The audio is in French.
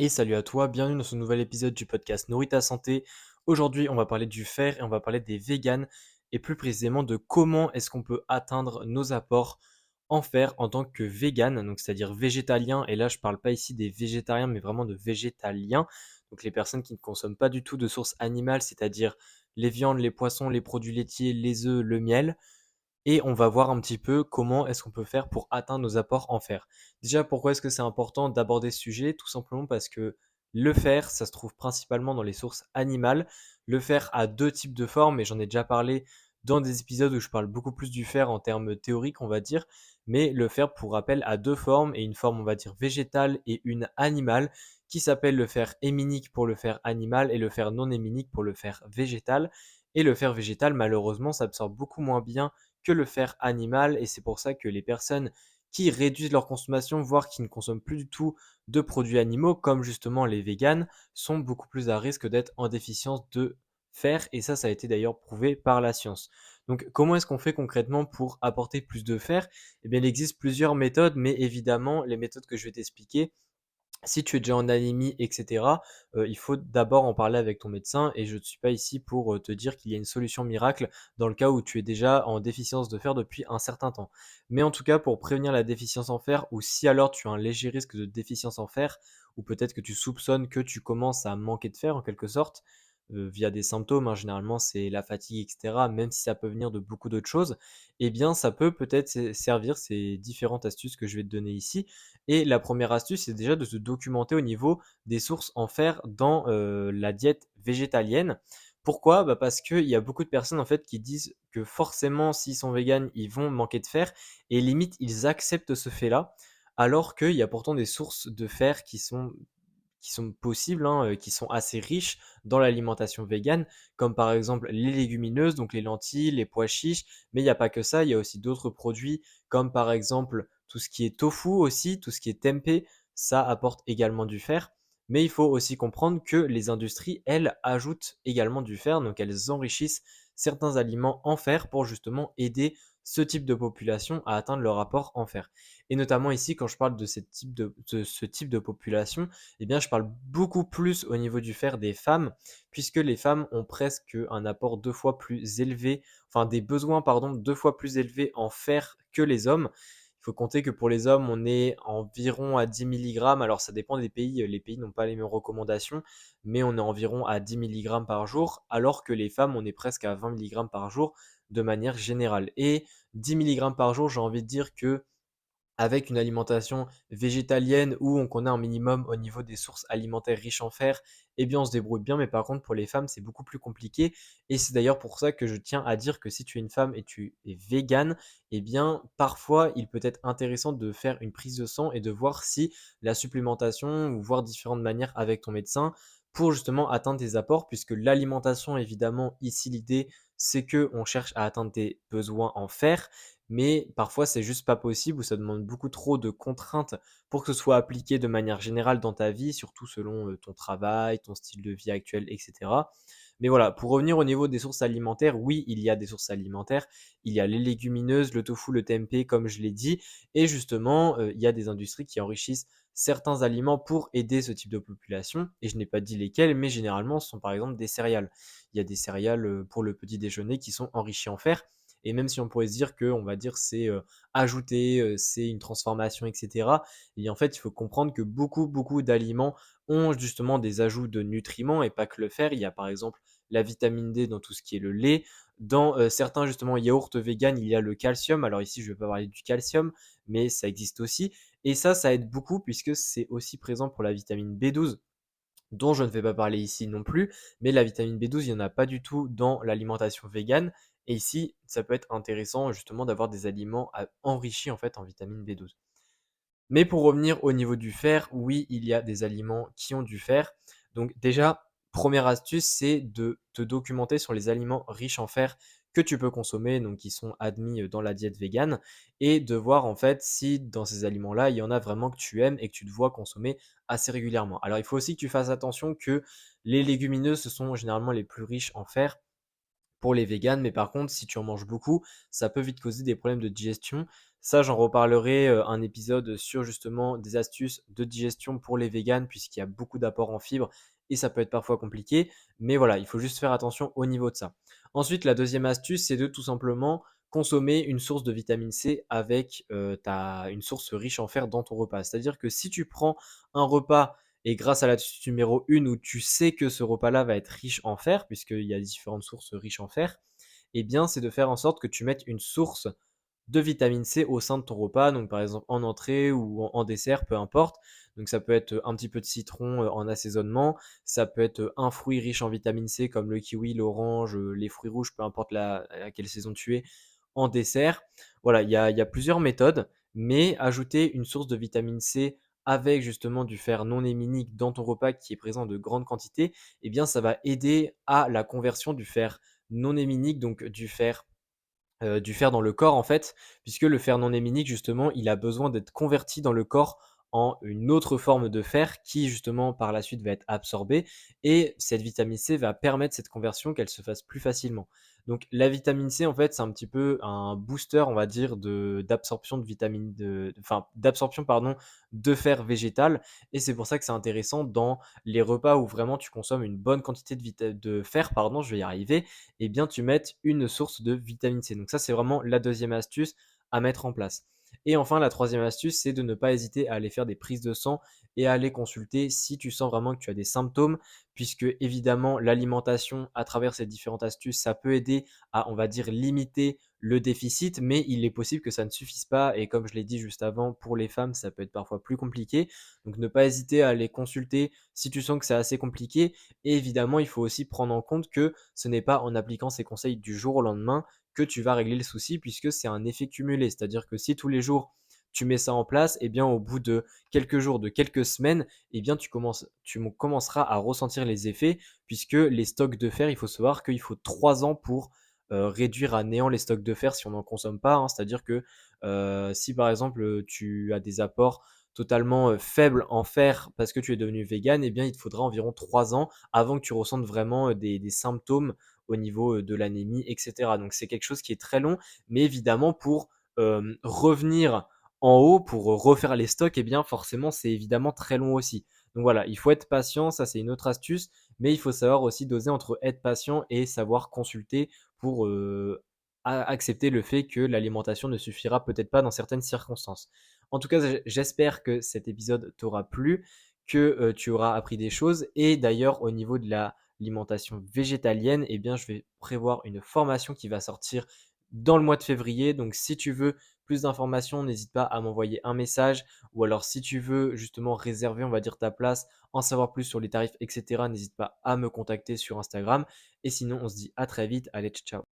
Et salut à toi, bienvenue dans ce nouvel épisode du podcast Nourris ta santé. Aujourd'hui, on va parler du fer et on va parler des véganes et plus précisément de comment est-ce qu'on peut atteindre nos apports en fer en tant que vegan, donc c'est-à-dire végétalien. Et là, je parle pas ici des végétariens, mais vraiment de végétaliens. Donc les personnes qui ne consomment pas du tout de sources animales, c'est-à-dire les viandes, les poissons, les produits laitiers, les œufs, le miel. Et on va voir un petit peu comment est-ce qu'on peut faire pour atteindre nos apports en fer. Déjà, pourquoi est-ce que c'est important d'aborder ce sujet? Tout simplement parce que le fer, ça se trouve principalement dans les sources animales. Le fer a deux types de formes, et j'en ai déjà parlé dans des épisodes où je parle beaucoup plus du fer en termes théoriques, on va dire. Mais le fer, pour rappel, a deux formes, et une forme, on va dire, végétale et une animale, qui s'appelle le fer héminique pour le fer animal et le fer non héminique pour le fer végétal. Et le fer végétal, malheureusement, s'absorbe beaucoup moins bien que le fer animal, et c'est pour ça que les personnes qui réduisent leur consommation, voire qui ne consomment plus du tout de produits animaux, comme justement les véganes, sont beaucoup plus à risque d'être en déficience de fer, et ça a été d'ailleurs prouvé par la science. Donc comment est-ce qu'on fait concrètement pour apporter plus de fer? Eh bien, il existe plusieurs méthodes, mais évidemment les méthodes que je vais t'expliquer, si tu es déjà en anémie, etc., il faut d'abord en parler avec ton médecin, et je ne suis pas ici pour te dire qu'il y a une solution miracle dans le cas où tu es déjà en déficience de fer depuis un certain temps. Mais en tout cas, pour prévenir la déficience en fer, ou si alors tu as un léger risque de déficience en fer, ou peut-être que tu soupçonnes que tu commences à manquer de fer en quelque sorte, via des symptômes, hein, généralement c'est la fatigue, etc., même si ça peut venir de beaucoup d'autres choses, eh bien ça peut peut-être servir ces différentes astuces que je vais te donner ici. Et la première astuce, c'est déjà de se documenter au niveau des sources en fer dans la diète végétalienne. Pourquoi? Bah parce qu'il y a beaucoup de personnes en fait qui disent que forcément s'ils sont véganes, ils vont manquer de fer, et limite ils acceptent ce fait-là, alors qu'il y a pourtant des sources de fer qui sont possibles, hein, qui sont assez riches dans l'alimentation végane, comme par exemple les légumineuses, donc les lentilles, les pois chiches, mais il n'y a pas que ça, il y a aussi d'autres produits, comme par exemple tout ce qui est tofu aussi, tout ce qui est tempeh, ça apporte également du fer. Mais il faut aussi comprendre que les industries, elles, ajoutent également du fer, donc elles enrichissent certains aliments en fer pour justement aider ce type de population à atteindre leur apport en fer. Et notamment ici, quand je parle de ce type de population, eh bien, je parle beaucoup plus au niveau du fer des femmes, puisque les femmes ont presque un apport deux fois plus élevé, enfin des besoins, pardon, deux fois plus élevés en fer que les hommes. Il faut compter que pour les hommes, on est environ à 10 milligrammes. Alors, ça dépend des pays. Les pays n'ont pas les mêmes recommandations, mais on est environ à 10 milligrammes par jour, alors que les femmes, on est presque à 20 milligrammes par jour de manière générale. Et 10 milligrammes par jour, j'ai envie de dire que avec une alimentation végétalienne où on connaît un minimum au niveau des sources alimentaires riches en fer, eh bien on se débrouille bien. Mais par contre, pour les femmes, c'est beaucoup plus compliqué. Et c'est d'ailleurs pour ça que je tiens à dire que si tu es une femme et tu es végane, eh bien parfois il peut être intéressant de faire une prise de sang et de voir si la supplémentation, ou voir différentes manières avec ton médecin pour justement atteindre tes apports, puisque l'alimentation, évidemment, ici l'idée, c'est que on cherche à atteindre tes besoins en fer, mais parfois c'est juste pas possible, ou ça demande beaucoup trop de contraintes pour que ce soit appliqué de manière générale dans ta vie, surtout selon ton travail, ton style de vie actuel, etc. Mais voilà, pour revenir au niveau des sources alimentaires, oui, il y a des sources alimentaires. Il y a les légumineuses, le tofu, le tempeh, comme je l'ai dit. Et justement, il y a des industries qui enrichissent certains aliments pour aider ce type de population. Et je n'ai pas dit lesquels, mais généralement, ce sont par exemple des céréales. Il y a des céréales pour le petit déjeuner qui sont enrichies en fer. Et même si on pourrait se dire que, on va dire, c'est ajouté, c'est une transformation, etc. Et en fait, il faut comprendre que beaucoup d'aliments ont justement des ajouts de nutriments, et pas que le fer. Il y a par exemple la vitamine D dans tout ce qui est le lait. Dans certains justement yaourts vegan, il y a le calcium. Alors ici, je ne vais pas parler du calcium, mais ça existe aussi. Et ça aide beaucoup puisque c'est aussi présent pour la vitamine B12, dont je ne vais pas parler ici non plus, mais la vitamine B12, il n'y en a pas du tout dans l'alimentation végane. Et ici, ça peut être intéressant justement d'avoir des aliments enrichis en fait en vitamine B12. Mais pour revenir au niveau du fer, oui, il y a des aliments qui ont du fer. Donc déjà, première astuce, c'est de te documenter sur les aliments riches en fer que tu peux consommer, donc qui sont admis dans la diète végane, et de voir en fait si dans ces aliments-là, il y en a vraiment que tu aimes et que tu te vois consommer assez régulièrement. Alors il faut aussi que tu fasses attention que les légumineuses, ce sont généralement les plus riches en fer, pour les véganes. Mais par contre, si tu en manges beaucoup, ça peut vite causer des problèmes de digestion. Ça, j'en reparlerai un épisode sur justement des astuces de digestion pour les véganes, puisqu'il y a beaucoup d'apports en fibres et ça peut être parfois compliqué. Mais voilà, il faut juste faire attention au niveau de ça. Ensuite, la deuxième astuce, c'est de tout simplement consommer une source de vitamine C avec une source riche en fer dans ton repas. C'est-à-dire que si tu prends un repas et grâce à l'astuce numéro 1 où tu sais que ce repas-là va être riche en fer, puisqu'il y a différentes sources riches en fer, eh bien, c'est de faire en sorte que tu mettes une source de vitamine C au sein de ton repas, donc par exemple en entrée ou en dessert, peu importe. Donc ça peut être un petit peu de citron en assaisonnement, ça peut être un fruit riche en vitamine C comme le kiwi, l'orange, les fruits rouges, peu importe à quelle saison tu es, en dessert. Voilà, il y a plusieurs méthodes, mais ajouter une source de vitamine C avec justement du fer non héminique dans ton repas qui est présent de grande quantité, eh bien ça va aider à la conversion du fer non héminique, donc du fer dans le corps en fait, puisque le fer non héminique justement, il a besoin d'être converti dans le corps en une autre forme de fer qui justement par la suite va être absorbée et cette vitamine C va permettre cette conversion qu'elle se fasse plus facilement. Donc la vitamine C en fait, c'est un petit peu un booster, on va dire de d'absorption de vitamine enfin d'absorption pardon, de fer végétal et c'est pour ça que c'est intéressant dans les repas où vraiment tu consommes une bonne quantité de fer pardon, je vais y arriver, eh bien, tu mettes une source de vitamine C. Donc ça, c'est vraiment la deuxième astuce à mettre en place. Et enfin, la troisième astuce, c'est de ne pas hésiter à aller faire des prises de sang et à aller consulter si tu sens vraiment que tu as des symptômes, puisque évidemment, l'alimentation à travers ces différentes astuces, ça peut aider à, on va dire, limiter le déficit, mais il est possible que ça ne suffise pas. Et comme je l'ai dit juste avant, pour les femmes, ça peut être parfois plus compliqué. Donc ne pas hésiter à aller consulter si tu sens que c'est assez compliqué. Et évidemment, il faut aussi prendre en compte que ce n'est pas en appliquant ces conseils du jour au lendemain que tu vas régler le souci puisque c'est un effet cumulé. C'est-à-dire que si tous les jours tu mets ça en place, et bien au bout de quelques jours, de quelques semaines, et bien tu commenceras à ressentir les effets puisque les stocks de fer, il faut savoir qu'il faut 3 ans pour réduire à néant les stocks de fer si on n'en consomme pas, hein. C'est-à-dire que si par exemple tu as des apports totalement faibles en fer parce que tu es devenu vegan, eh bien il te faudra environ 3 ans avant que tu ressentes vraiment des symptômes au niveau de l'anémie, etc. Donc c'est quelque chose qui est très long, mais évidemment pour revenir en haut, pour refaire les stocks, eh bien forcément c'est évidemment très long aussi. Donc voilà, il faut être patient, ça c'est une autre astuce, mais il faut savoir aussi doser entre être patient et savoir consulter pour accepter le fait que l'alimentation ne suffira peut-être pas dans certaines circonstances. En tout cas, j'espère que cet épisode t'aura plu, que tu auras appris des choses. Et d'ailleurs, au niveau de l'alimentation végétalienne, eh bien, je vais prévoir une formation qui va sortir dans le mois de février. Donc, si tu veux plus d'informations, n'hésite pas à m'envoyer un message. Ou alors, si tu veux justement réserver, on va dire, ta place, en savoir plus sur les tarifs, etc., n'hésite pas à me contacter sur Instagram. Et sinon, on se dit à très vite. Allez, ciao.